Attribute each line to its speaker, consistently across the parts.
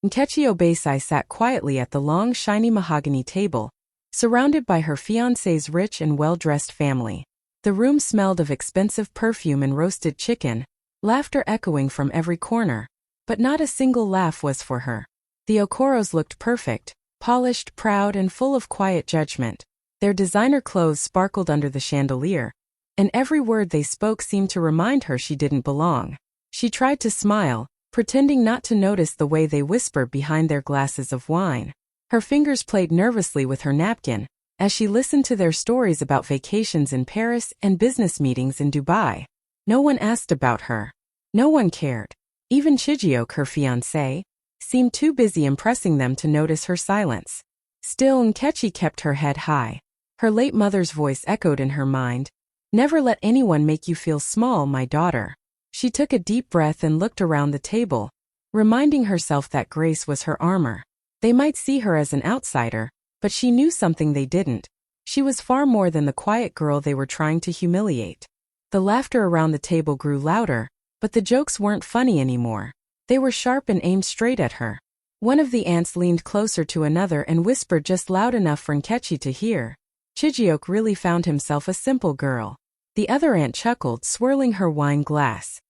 Speaker 1: Nkechi Obesai sat quietly at the long, shiny mahogany table, surrounded by her fiancé's rich and well-dressed family. The room smelled of expensive perfume and roasted chicken, laughter echoing from every corner. But not a single laugh was for her. The Okoros looked perfect, polished, proud, and full of quiet judgment. Their designer clothes sparkled under the chandelier, and every word they spoke seemed to remind her she didn't belong. She tried to smile, pretending not to notice the way they whispered behind their glasses of wine. Her fingers played nervously with her napkin, as she listened to their stories about vacations in Paris and business meetings in Dubai. No one asked about her. No one cared. Even Chijioke, her fiancé, seemed too busy impressing them to notice her silence. Still, Nkechi kept her head high. Her late mother's voice echoed in her mind. "Never let anyone make you feel small, my daughter." She took a deep breath and looked around the table, reminding herself that grace was her armor. They might see her as an outsider, but she knew something they didn't. She was far more than the quiet girl they were trying to humiliate. The laughter around the table grew louder, but the jokes weren't funny anymore. They were sharp and aimed straight at her. One of the aunts leaned closer to another and whispered just loud enough for Nkechi to hear. Chijioke really found himself a simple girl. The other aunt chuckled, swirling her wine glass.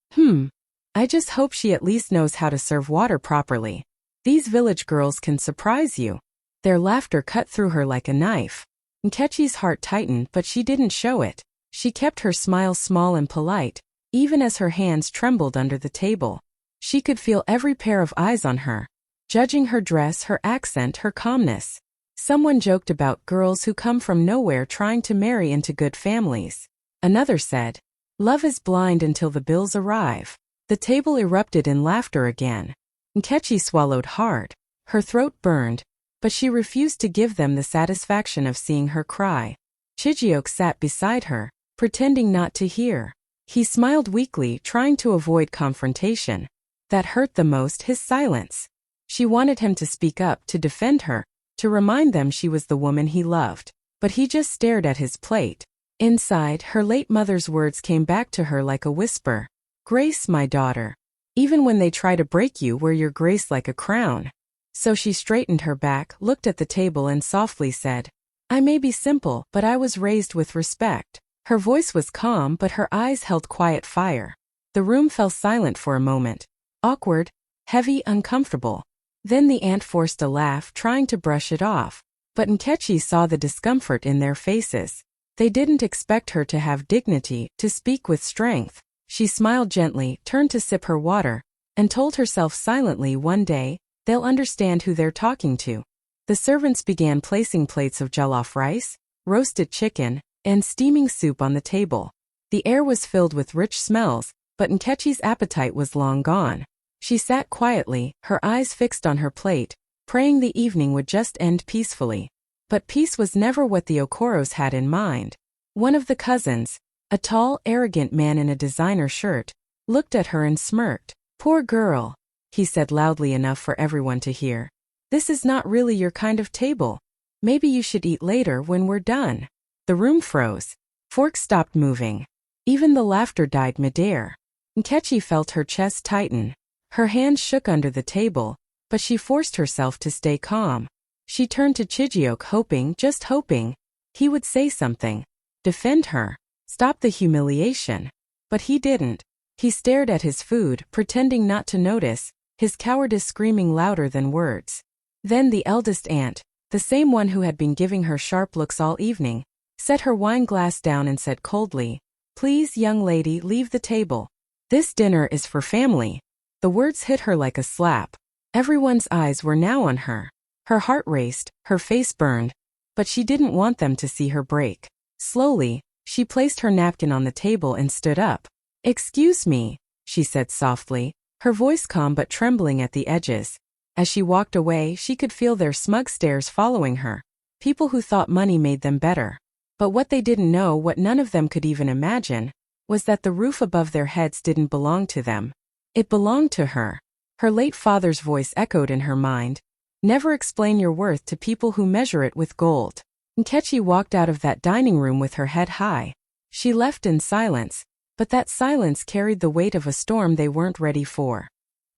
Speaker 1: I just hope she at least knows how to serve water properly. These village girls can surprise you." Their laughter cut through her like a knife. Nkechi's heart tightened, but she didn't show it. She kept her smile small and polite, even as her hands trembled under the table. She could feel every pair of eyes on her, judging her dress, her accent, her calmness. Someone joked about girls who come from nowhere trying to marry into good families. Another said, "Love is blind until the bills arrive." The table erupted in laughter again. Nkechi swallowed hard. Her throat burned, but she refused to give them the satisfaction of seeing her cry. Chijioke sat beside her, pretending not to hear. He smiled weakly, trying to avoid confrontation. That hurt the most, his silence. She wanted him to speak up, to defend her, to remind them she was the woman he loved. But he just stared at his plate. Inside, her late mother's words came back to her like a whisper. "Grace, my daughter. Even when they try to break you, wear your grace like a crown." So she straightened her back, looked at the table and softly said, "I may be simple, but I was raised with respect." Her voice was calm, but her eyes held quiet fire. The room fell silent for a moment. Awkward, heavy, uncomfortable. Then the aunt forced a laugh, trying to brush it off. But Nkechi saw the discomfort in their faces. They didn't expect her to have dignity, to speak with strength. She smiled gently, turned to sip her water, and told herself silently, one day, they'll understand who they're talking to. The servants began placing plates of jollof rice, roasted chicken, and steaming soup on the table. The air was filled with rich smells, but Nkechi's appetite was long gone. She sat quietly, her eyes fixed on her plate, praying the evening would just end peacefully. But peace was never what the Okoros had in mind. One of the cousins, a tall, arrogant man in a designer shirt, looked at her and smirked. "Poor girl," he said loudly enough for everyone to hear. "This is not really your kind of table. Maybe you should eat later when we're done." The room froze. Forks stopped moving. Even the laughter died midair. Nkechi felt her chest tighten. Her hands shook under the table, but she forced herself to stay calm. She turned to Chijioke, hoping, just hoping, he would say something. Defend her. Stop the humiliation. But he didn't. He stared at his food, pretending not to notice, his cowardice screaming louder than words. Then the eldest aunt, the same one who had been giving her sharp looks all evening, set her wine glass down and said coldly, "Please, young lady, leave the table. This dinner is for family." The words hit her like a slap. Everyone's eyes were now on her. Her heart raced, her face burned, but she didn't want them to see her break. Slowly, she placed her napkin on the table and stood up. "Excuse me," she said softly, her voice calm but trembling at the edges. As she walked away, she could feel their smug stares following her. People who thought money made them better. But what they didn't know, what none of them could even imagine, was that the roof above their heads didn't belong to them. It belonged to her. Her late father's voice echoed in her mind. "Never explain your worth to people who measure it with gold." Nkechi walked out of that dining room with her head high. She left in silence, but that silence carried the weight of a storm they weren't ready for.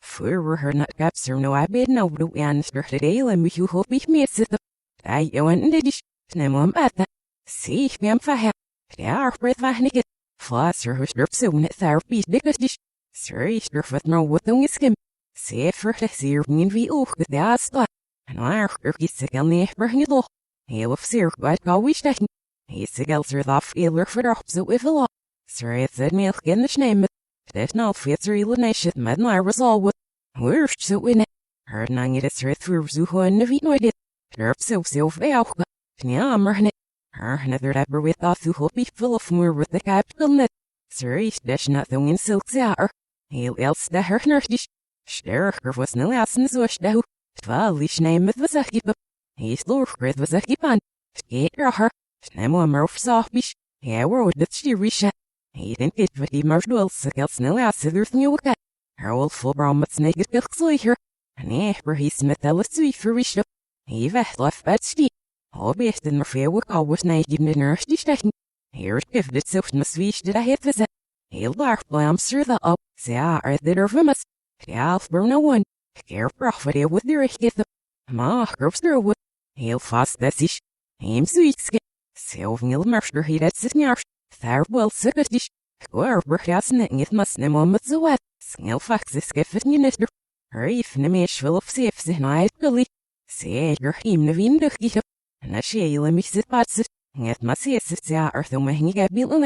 Speaker 2: For her not gaps or no I bid no blue answer today, let me you hope me miss it. I went the dish, Nemo Bata. See, me fire. They are breath vahnig. Flosser who strips soon at therapy dish. Sir, with no wooden skim. See for the sear mean we oak with the asla. And our kirky sick on the bringidle. Hail of sear, but go wish that he siggles with off iler for the so if a law. Sir, it's a milk in the name. That no fits real nation, madden I was all with. Where's so win it? Heard nang it is through Zuho and Navinoid. Derp so veil. Nyammer. Her another ever with off who hope be full of more with the capital net. Sir, each dash nothing in silks are. Hail else the her nerdish. Ster was no lessons wish thou. Twalish name it was a hip. He's lord was a hip on. Skate her. Nemo murph softish. Yeah, we're with she risha. He didn't get what he merged well, so else no less other thing you got. Her old full brommets naked bilks later. And where he smith the sweet for risha. He left bad steep. All best in my fair work always night even in nurse stechen. Here if it's so sweet did I hit visit. He'll dark blam sir the up. Say are the dervimus. Alf burn no one. Care profit with the rick get the ma groups there wood. He'll fast that's ish. Aim sweet skin. Sylvnil mercer he that's it near. Thar well sick at dish. Where has it must no moment so wet. Snell fax is skiff it minister. Her if nemish will of safes in I believe. Say your him nevin the git. And a shale and mix it bats it. It must see it's the earth and when he get bill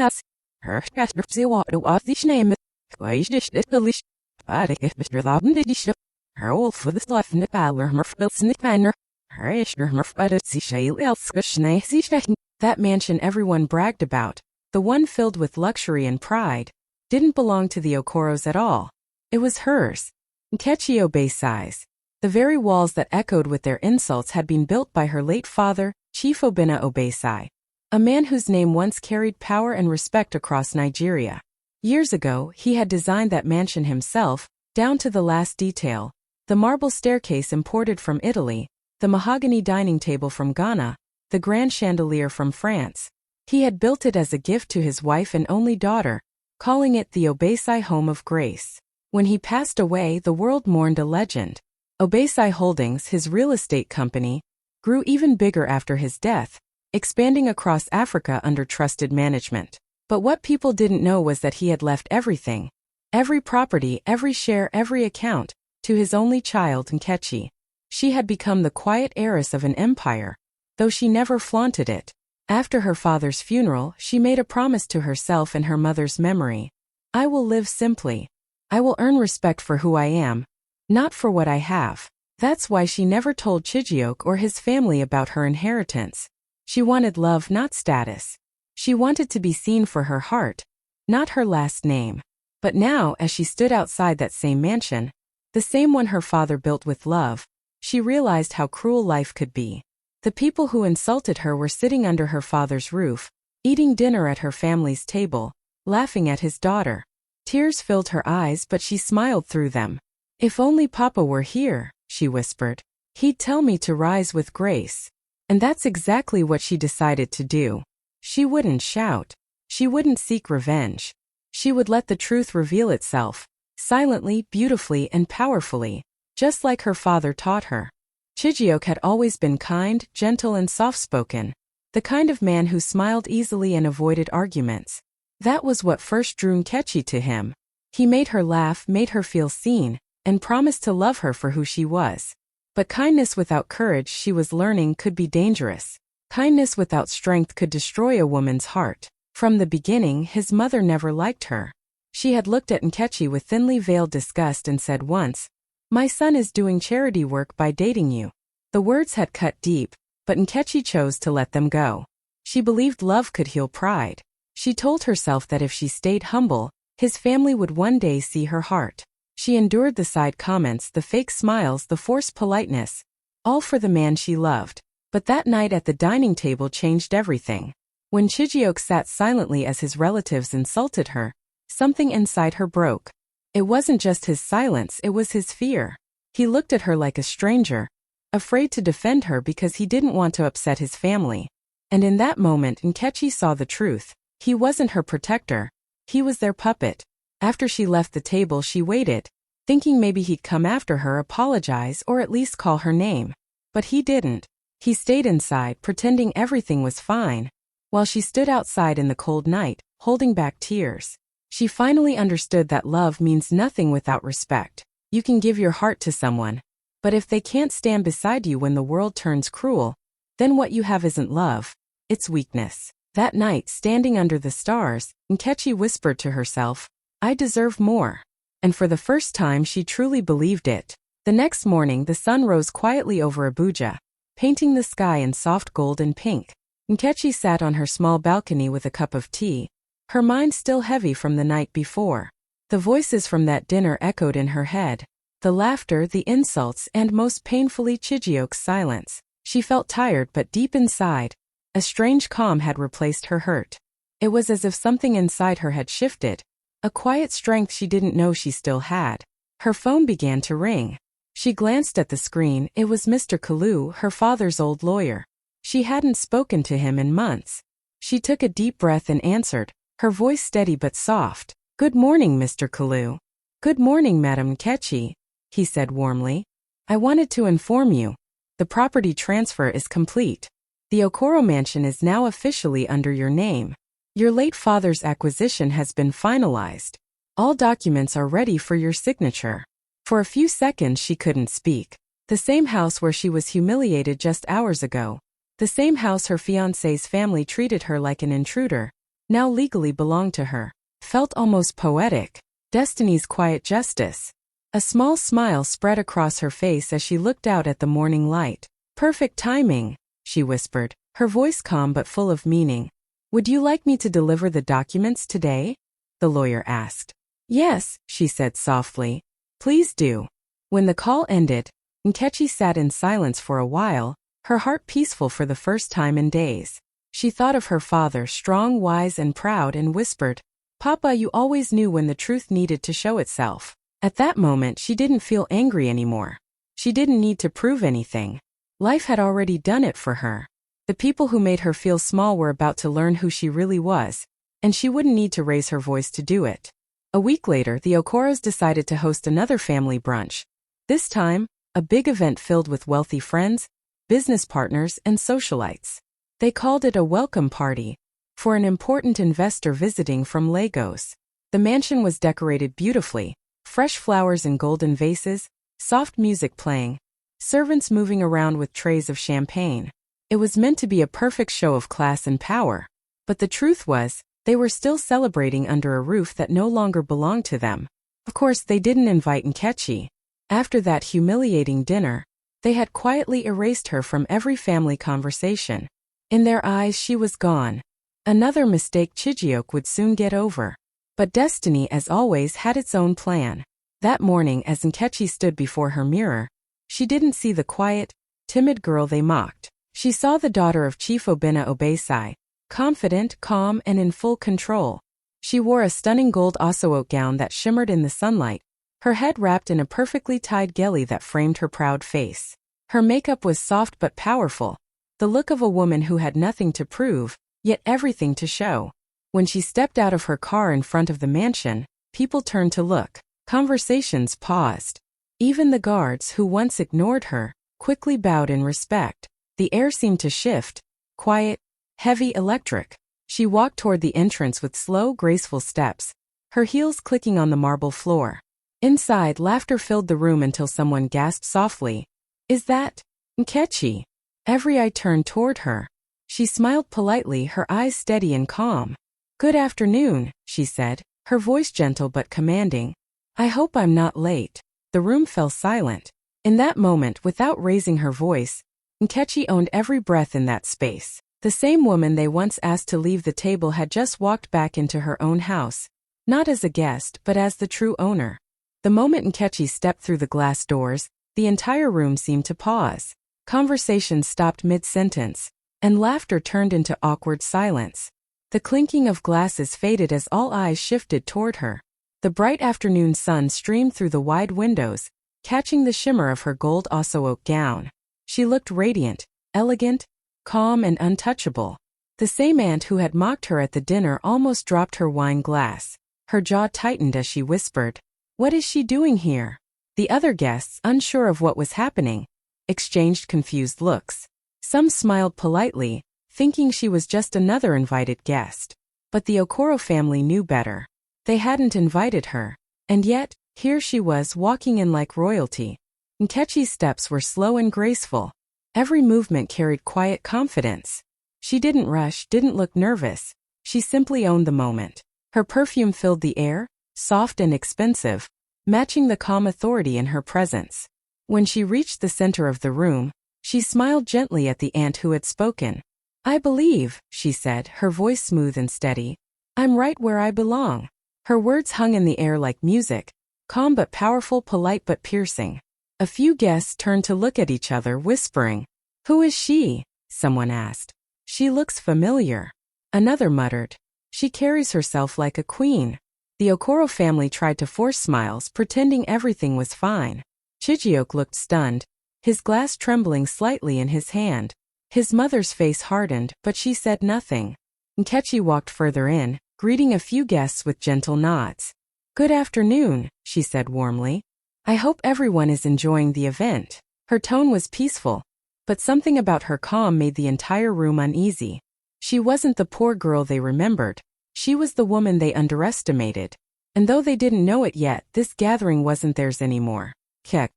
Speaker 2: her scatter say what do off this name it. Why dish it delish. But if Mr. Loudon did dish up. Her old for the life in the parlor, Murph built in the banner. Her ishner Murph but it's the shale else gushne see stechen.
Speaker 1: That mansion everyone bragged about, the one filled with luxury and pride, didn't belong to the Okoros at all. It was hers. Nkechi Obesi's. The very walls that echoed with their insults had been built by her late father, Chief Obinna Obesi, a man whose name once carried power and respect across Nigeria. Years ago, he had designed that mansion himself, down to the last detail, the marble staircase imported from Italy, the mahogany dining table from Ghana, the grand chandelier from France. He had built it as a gift to his wife and only daughter, calling it the Obesi Home of Grace. When he passed away, the world mourned a legend. Obesi Holdings, his real estate company, grew even bigger after his death, expanding across Africa under trusted management. But what people didn't know was that he had left everything, every property, every share, every account, to his only child, Nkechi. She had become the quiet heiress of an empire, though she never flaunted it. After her father's funeral, she made a promise to herself and her mother's memory. I will live simply. I will earn respect for who I am, not for what I have. That's why she never told Chijioke or his family about her inheritance. She wanted love, not status. She wanted to be seen for her heart, not her last name. But now, as she stood outside that same mansion, the same one her father built with love, she realized how cruel life could be. The people who insulted her were sitting under her father's roof, eating dinner at her family's table, laughing at his daughter. Tears filled her eyes, but she smiled through them. If only Papa were here, she whispered. He'd tell me to rise with grace. And that's exactly what she decided to do. She wouldn't shout. She wouldn't seek revenge. She would let the truth reveal itself, silently, beautifully, and powerfully, just like her father taught her. Chijioke had always been kind, gentle, and soft-spoken, the kind of man who smiled easily and avoided arguments. That was what first drew Nkechi to him. He made her laugh, made her feel seen, and promised to love her for who she was. But kindness without courage, she was learning, could be dangerous. Kindness without strength could destroy a woman's heart. From the beginning, his mother never liked her. She had looked at Nkechi with thinly veiled disgust and said once, "My son is doing charity work by dating you." The words had cut deep, but Nkechi chose to let them go. She believed love could heal pride. She told herself that if she stayed humble, his family would one day see her heart. She endured the side comments, the fake smiles, the forced politeness, all for the man she loved. But that night at the dining table changed everything. When Chijioke sat silently as his relatives insulted her, something inside her broke. It wasn't just his silence, it was his fear. He looked at her like a stranger, afraid to defend her because he didn't want to upset his family. And in that moment, Nkechi saw the truth. He wasn't her protector. He was their puppet. After she left the table, she waited, thinking maybe he'd come after her, apologize, or at least call her name. But he didn't. He stayed inside, pretending everything was fine, while she stood outside in the cold night, holding back tears. She finally understood that love means nothing without respect. You can give your heart to someone, but if they can't stand beside you when the world turns cruel, then what you have isn't love, it's weakness. That night, standing under the stars, Nkechi whispered to herself, "I deserve more." And for the first time she truly believed it. The next morning the sun rose quietly over Abuja, painting the sky in soft gold and pink. Nkechi sat on her small balcony with a cup of tea, her mind still heavy from the night before. The voices from that dinner echoed in her head, the laughter, the insults, and most painfully Chijioke's silence. She felt tired, but deep inside, a strange calm had replaced her hurt. It was as if something inside her had shifted, a quiet strength she didn't know she still had. Her phone began to ring. She glanced at the screen. It was Mr. Kalu, her father's old lawyer. She hadn't spoken to him in months. She took a deep breath and answered, her voice steady but soft. "Good morning, Mr. Kalu." "Good morning, Madam Nkechi," he said warmly. "I wanted to inform you. The property transfer is complete. The Okoro mansion is now officially under your name. Your late father's acquisition has been finalized. All documents are ready for your signature." For a few seconds she couldn't speak. The same house where she was humiliated just hours ago, the same house her fiancé's family treated her like an intruder, now legally belonged to her, felt almost poetic. Destiny's quiet justice. A small smile spread across her face as she looked out at the morning light. "Perfect timing," she whispered, her voice calm but full of meaning. "Would you like me to deliver the documents today?" the lawyer asked. "Yes," she said softly. "Please do." When the call ended, Nkechi sat in silence for a while, her heart peaceful for the first time in days. She thought of her father, strong, wise, and proud, and whispered, "Papa, you always knew when the truth needed to show itself." At that moment she didn't feel angry anymore. She didn't need to prove anything. Life had already done it for her. The people who made her feel small were about to learn who she really was, and she wouldn't need to raise her voice to do it. A week later, the Okoros decided to host another family brunch. This time, a big event filled with wealthy friends, business partners, and socialites. They called it a welcome party for an important investor visiting from Lagos. The mansion was decorated beautifully, fresh flowers in golden vases, soft music playing, servants moving around with trays of champagne. It was meant to be a perfect show of class and power. But the truth was, they were still celebrating under a roof that no longer belonged to them. Of course, they didn't invite Nkechi. After that humiliating dinner, they had quietly erased her from every family conversation. In their eyes, she was gone. Another mistake Chijioke would soon get over. But destiny, as always, had its own plan. That morning, as Nkechi stood before her mirror, she didn't see the quiet, timid girl they mocked. She saw the daughter of Chief Obinna Obesai, confident, calm, and in full control. She wore a stunning gold Oso gown that shimmered in the sunlight, her head wrapped in a perfectly tied geli that framed her proud face. Her makeup was soft but powerful, the look of a woman who had nothing to prove, yet everything to show. When she stepped out of her car in front of the mansion, people turned to look. Conversations paused. Even the guards, who once ignored her, quickly bowed in respect. The air seemed to shift, quiet, heavy, electric. She walked toward the entrance with slow, graceful steps, her heels clicking on the marble floor. Inside, laughter filled the room until someone gasped softly, "Is that Nkechi?" Every eye turned toward her. She smiled politely, her eyes steady and calm. "Good afternoon," she said, her voice gentle but commanding. "I hope I'm not late." The room fell silent. In that moment, without raising her voice, Nkechi owned every breath in that space. The same woman they once asked to leave the table had just walked back into her own house, not as a guest but as the true owner. The moment Nkechi stepped through the glass doors, the entire room seemed to pause. Conversation stopped mid-sentence, and laughter turned into awkward silence. The clinking of glasses faded as all eyes shifted toward her. The bright afternoon sun streamed through the wide windows, catching the shimmer of her gold Oso gown. She looked radiant, elegant, calm, and untouchable. The same aunt who had mocked her at the dinner almost dropped her wine glass. Her jaw tightened as she whispered, What is she doing here? The other guests, unsure of what was happening, exchanged confused looks. Some smiled politely, thinking she was just another invited guest. But the Okoro family knew better. They hadn't invited her. And yet, here she was walking in like royalty. Nkechi's steps were slow and graceful. Every movement carried quiet confidence. She didn't rush, didn't look nervous. She simply owned the moment. Her perfume filled the air, soft and expensive, matching the calm authority in her presence. When she reached the center of the room, she smiled gently at the aunt who had spoken. "I believe," she said, her voice smooth and steady, "I'm right where I belong." Her words hung in the air like music, calm but powerful, polite but piercing. A few guests turned to look at each other, whispering. "Who is she?" someone asked. "She looks familiar." Another muttered. "She carries herself like a queen." The Okoro family tried to force smiles, pretending everything was fine. Chijioke looked stunned, his glass trembling slightly in his hand. His mother's face hardened, but she said nothing. Nkechi walked further in, greeting a few guests with gentle nods. "Good afternoon," she said warmly. "I hope everyone is enjoying the event." Her tone was peaceful, but something about her calm made the entire room uneasy. She wasn't the poor girl they remembered. She was the woman they underestimated. And though they didn't know it yet, this gathering wasn't theirs anymore. Kek.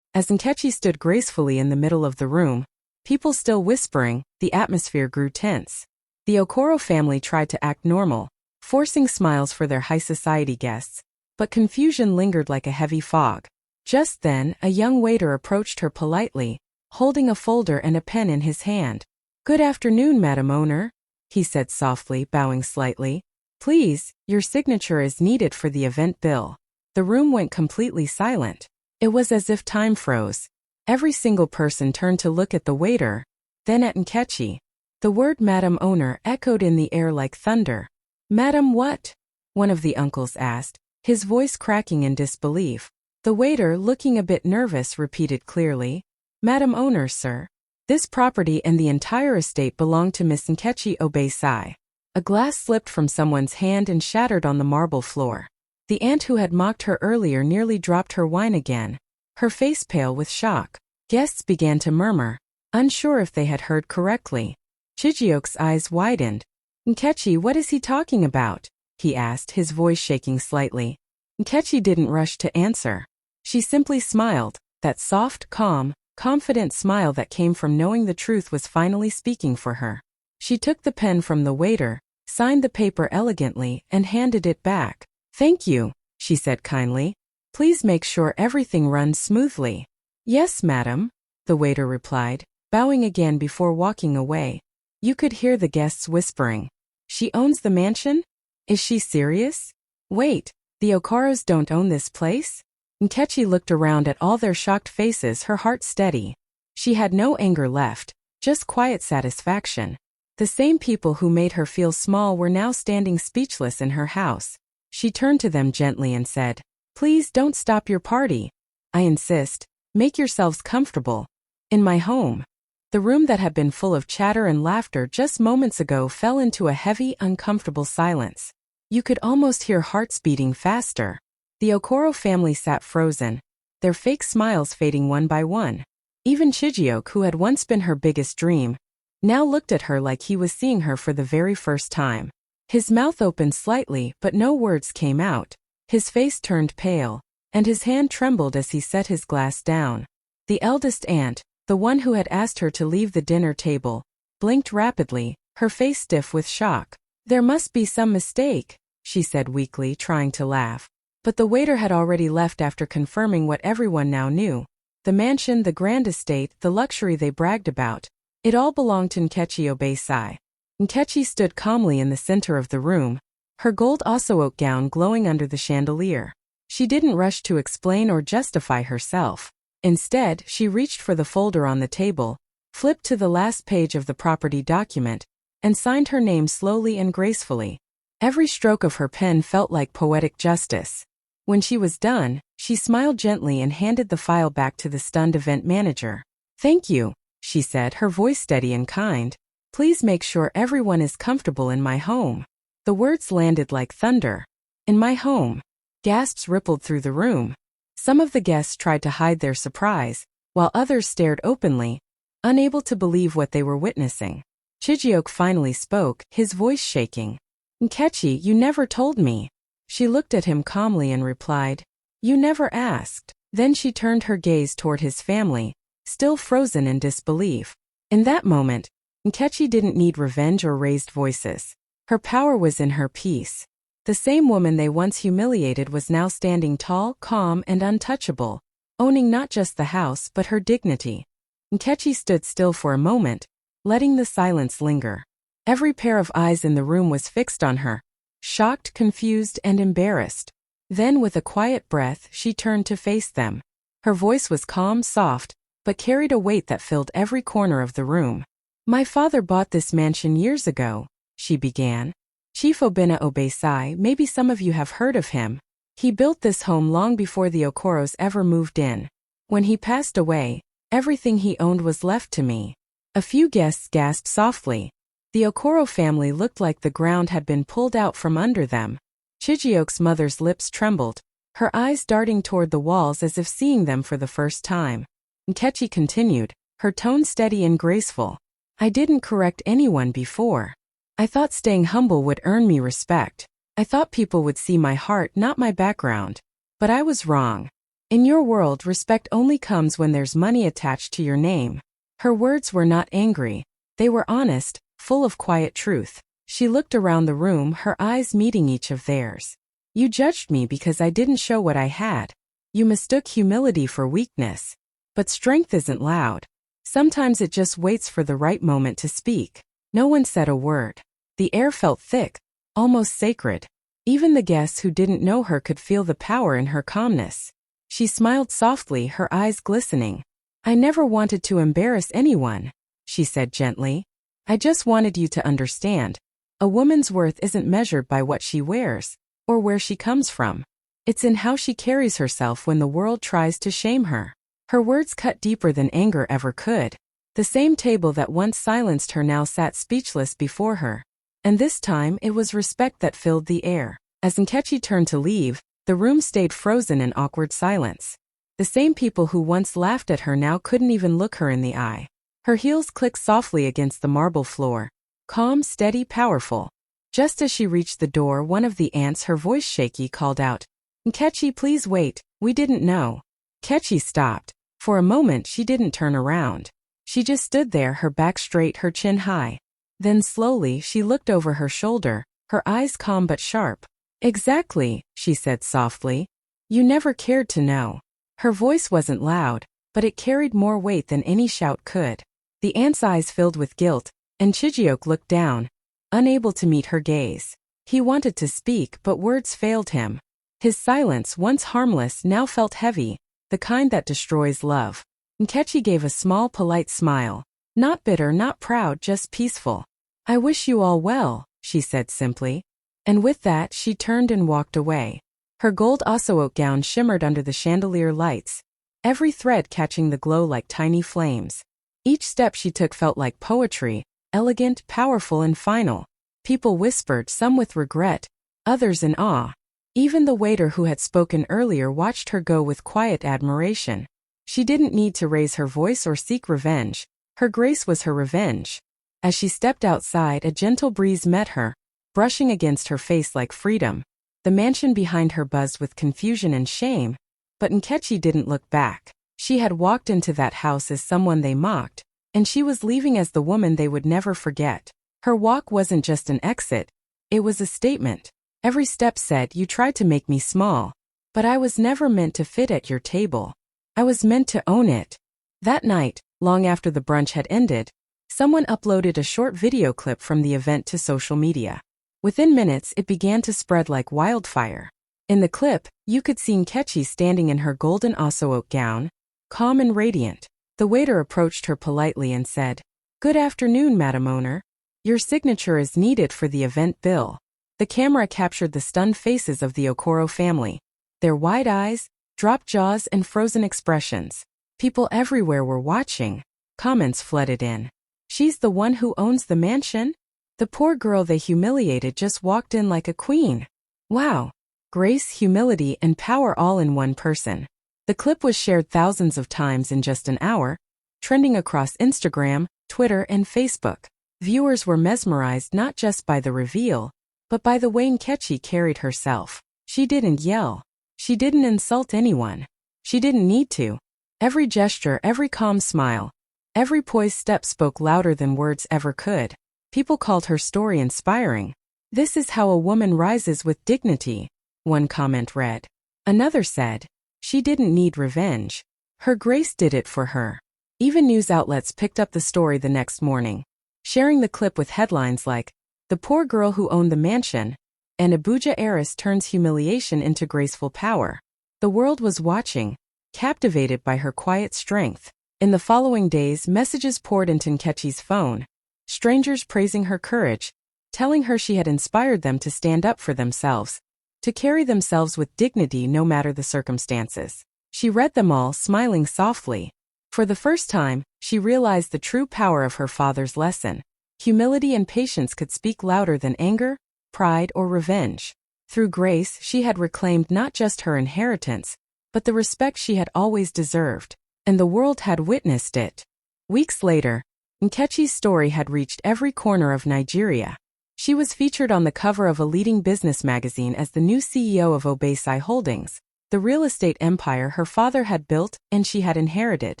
Speaker 1: As Nkechi stood gracefully in the middle of the room, people still whispering, the atmosphere grew tense. The Okoro family tried to act normal, forcing smiles for their high society guests, but confusion lingered like a heavy fog. Just then, a young waiter approached her politely, holding a folder and a pen in his hand. "Good afternoon, Madam Owner," he said softly, bowing slightly. "Please, your signature is needed for the event bill." The room went completely silent. It was as if time froze. Every single person turned to look at the waiter, then at Nkechi. The word Madam Owner echoed in the air like thunder. "Madam what?" one of the uncles asked, his voice cracking in disbelief. The waiter, looking a bit nervous, repeated clearly, "Madam Owner, sir. This property and the entire estate belong to Miss Nkechi Obei-sai." A glass slipped from someone's hand and shattered on the marble floor. The aunt who had mocked her earlier nearly dropped her wine again, her face pale with shock. Guests began to murmur, unsure if they had heard correctly. Chijioke's eyes widened. "Nkechi, what is he talking about?" he asked, his voice shaking slightly. Nkechi didn't rush to answer. She simply smiled, that soft, calm, confident smile that came from knowing the truth was finally speaking for her. She took the pen from the waiter, signed the paper elegantly, and handed it back. "Thank you," she said kindly. "Please make sure everything runs smoothly." "Yes, madam," the waiter replied, bowing again before walking away. You could hear the guests whispering. "She owns the mansion? Is she serious? Wait, the Okaros don't own this place?" Nkechi looked around at all their shocked faces, her heart steady. She had no anger left, just quiet satisfaction. The same people who made her feel small were now standing speechless in her house. She turned to them gently and said, "Please don't stop your party. I insist, make yourselves comfortable. In my home." The room that had been full of chatter and laughter just moments ago fell into a heavy, uncomfortable silence. You could almost hear hearts beating faster. The Okoro family sat frozen, their fake smiles fading one by one. Even Chijioke, who had once been her biggest dream, now looked at her like he was seeing her for the very first time. His mouth opened slightly, but no words came out. His face turned pale, and his hand trembled as he set his glass down. The eldest aunt, the one who had asked her to leave the dinner table, blinked rapidly, her face stiff with shock. "There must be some mistake," she said weakly, trying to laugh. But the waiter had already left after confirming what everyone now knew. The mansion, the grand estate, the luxury they bragged about, it all belonged to Nkechi Obei-sai. Nkechi stood calmly in the center of the room, her gold osso-oak gown glowing under the chandelier. She didn't rush to explain or justify herself. Instead, she reached for the folder on the table, flipped to the last page of the property document, and signed her name slowly and gracefully. Every stroke of her pen felt like poetic justice. When she was done, she smiled gently and handed the file back to the stunned event manager. "Thank you," she said, her voice steady and kind. "Please make sure everyone is comfortable in my home." The words landed like thunder. In my home. Gasps rippled through the room. Some of the guests tried to hide their surprise, while others stared openly, unable to believe what they were witnessing. Chijioke finally spoke, his voice shaking. "Nkechi, you never told me." She looked at him calmly and replied, "You never asked." Then she turned her gaze toward his family, still frozen in disbelief. In that moment, Nkechi didn't need revenge or raised voices. Her power was in her peace. The same woman they once humiliated was now standing tall, calm, and untouchable, owning not just the house but her dignity. Nkechi stood still for a moment, letting the silence linger. Every pair of eyes in the room was fixed on her, shocked, confused, and embarrassed. Then, with a quiet breath, she turned to face them. Her voice was calm, soft, but carried a weight that filled every corner of the room. "My father bought this mansion years ago," she began. "Chief Obina Obesai, maybe some of you have heard of him. He built this home long before the Okoros ever moved in. When he passed away, everything he owned was left to me." A few guests gasped softly. The Okoro family looked like the ground had been pulled out from under them. Chijioke's mother's lips trembled, her eyes darting toward the walls as if seeing them for the first time. Nkechi continued, her tone steady and graceful. "I didn't correct anyone before. I thought staying humble would earn me respect. I thought people would see my heart, not my background. But I was wrong. In your world, respect only comes when there's money attached to your name." Her words were not angry. They were honest, full of quiet truth. She looked around the room, her eyes meeting each of theirs. "You judged me because I didn't show what I had. You mistook humility for weakness. But strength isn't loud. Sometimes it just waits for the right moment to speak." No one said a word. The air felt thick, almost sacred. Even the guests who didn't know her could feel the power in her calmness. She smiled softly, her eyes glistening. "I never wanted to embarrass anyone," she said gently. "I just wanted you to understand. A woman's worth isn't measured by what she wears, or where she comes from. It's in how she carries herself when the world tries to shame her." Her words cut deeper than anger ever could. The same table that once silenced her now sat speechless before her. And this time it was respect that filled the air. As Nkechi turned to leave, the room stayed frozen in awkward silence. The same people who once laughed at her now couldn't even look her in the eye. Her heels clicked softly against the marble floor. Calm, steady, powerful. Just as she reached the door, one of the aunts, her voice shaky, called out, "Nkechi, please wait, we didn't know." Nkechi stopped. For a moment she didn't turn around. She just stood there, her back straight, her chin high. Then slowly she looked over her shoulder, her eyes calm but sharp. "Exactly," she said softly. "You never cared to know." Her voice wasn't loud, but it carried more weight than any shout could. The aunt's eyes filled with guilt, and Chijioke looked down, unable to meet her gaze. He wanted to speak, but words failed him. His silence, once harmless, now felt heavy, the kind that destroys love. Nkechi gave a small, polite smile. Not bitter, not proud, just peaceful. "I wish you all well," she said simply. And with that, she turned and walked away. Her gold Oseoke gown shimmered under the chandelier lights, every thread catching the glow like tiny flames. Each step she took felt like poetry, elegant, powerful, and final. People whispered, some with regret, others in awe. Even the waiter who had spoken earlier watched her go with quiet admiration. She didn't need to raise her voice or seek revenge. Her grace was her revenge. As she stepped outside, a gentle breeze met her, brushing against her face like freedom. The mansion behind her buzzed with confusion and shame, but Nkechi didn't look back. She had walked into that house as someone they mocked, and she was leaving as the woman they would never forget. Her walk wasn't just an exit, it was a statement. Every step said, "You tried to make me small, but I was never meant to fit at your table. I was meant to own it." That night, long after the brunch had ended, someone uploaded a short video clip from the event to social media. Within minutes, it began to spread like wildfire. In the clip, you could see Nkechi standing in her golden Oseoke gown, calm and radiant. The waiter approached her politely and said, "Good afternoon, Madam Owner. Your signature is needed for the event bill." The camera captured the stunned faces of the Okoro family. Their wide eyes, dropped jaws, and frozen expressions. People everywhere were watching. Comments flooded in. "She's the one who owns the mansion? The poor girl they humiliated just walked in like a queen. Wow. grace, humility, and power all in one person. The clip was shared thousands of times in just an hour, trending across Instagram, Twitter, and Facebook. Viewers were mesmerized not just by the reveal, but by the way Nkechi carried herself. She didn't yell. She didn't insult anyone. She didn't need to. Every gesture, every calm smile, every poised step spoke louder than words ever could. People called her story inspiring. "This is how a woman rises with dignity," one comment read. Another said, "She didn't need revenge. Her grace did it for her." Even news outlets picked up the story the next morning, sharing the clip with headlines like, "The poor girl who owned the mansion," and "Abuja heiress turns humiliation into graceful power." The world was watching, captivated by her quiet strength. In the following days, messages poured into Nkechi's phone, strangers praising her courage, telling her she had inspired them to stand up for themselves, to carry themselves with dignity no matter the circumstances. She read them all, smiling softly. For the first time, she realized the true power of her father's lesson. Humility and patience could speak louder than anger, pride, or revenge. Through grace, she had reclaimed not just her inheritance, but the respect she had always deserved, and the world had witnessed it. Weeks later, Nkechi's story had reached every corner of Nigeria. She was featured on the cover of a leading business magazine as the new CEO of Obesai Holdings, the real estate empire her father had built and she had inherited.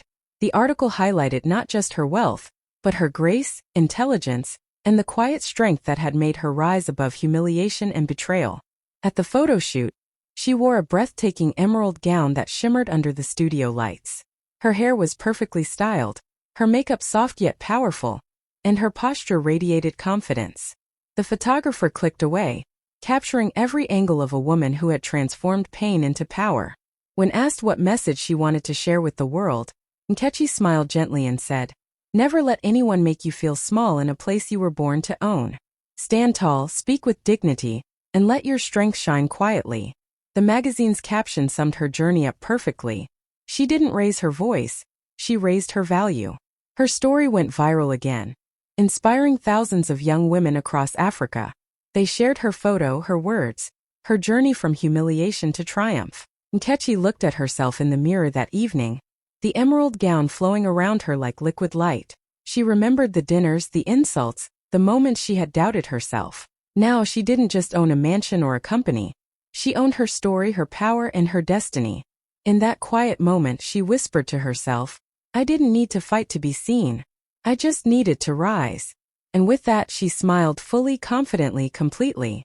Speaker 1: The article highlighted not just her wealth, but her grace, intelligence, and the quiet strength that had made her rise above humiliation and betrayal. At the photo shoot, she wore a breathtaking emerald gown that shimmered under the studio lights. Her hair was perfectly styled, her makeup soft yet powerful, and her posture radiated confidence. The photographer clicked away, capturing every angle of a woman who had transformed pain into power. When asked what message she wanted to share with the world, Nkechi smiled gently and said, "Never let anyone make you feel small in a place you were born to own. Stand tall, speak with dignity, and let your strength shine quietly." The magazine's caption summed her journey up perfectly. She didn't raise her voice, she raised her value. Her story went viral again, inspiring thousands of young women across Africa. They shared her photo, her words, her journey from humiliation to triumph. Nkechi looked at herself in the mirror that evening, the emerald gown flowing around her like liquid light. She remembered the dinners, the insults, the moments she had doubted herself. Now she didn't just own a mansion or a company. She owned her story, her power, and her destiny. In that quiet moment, she whispered to herself, "I didn't need to fight to be seen. I just needed to rise." And with that, she smiled fully, confidently, completely.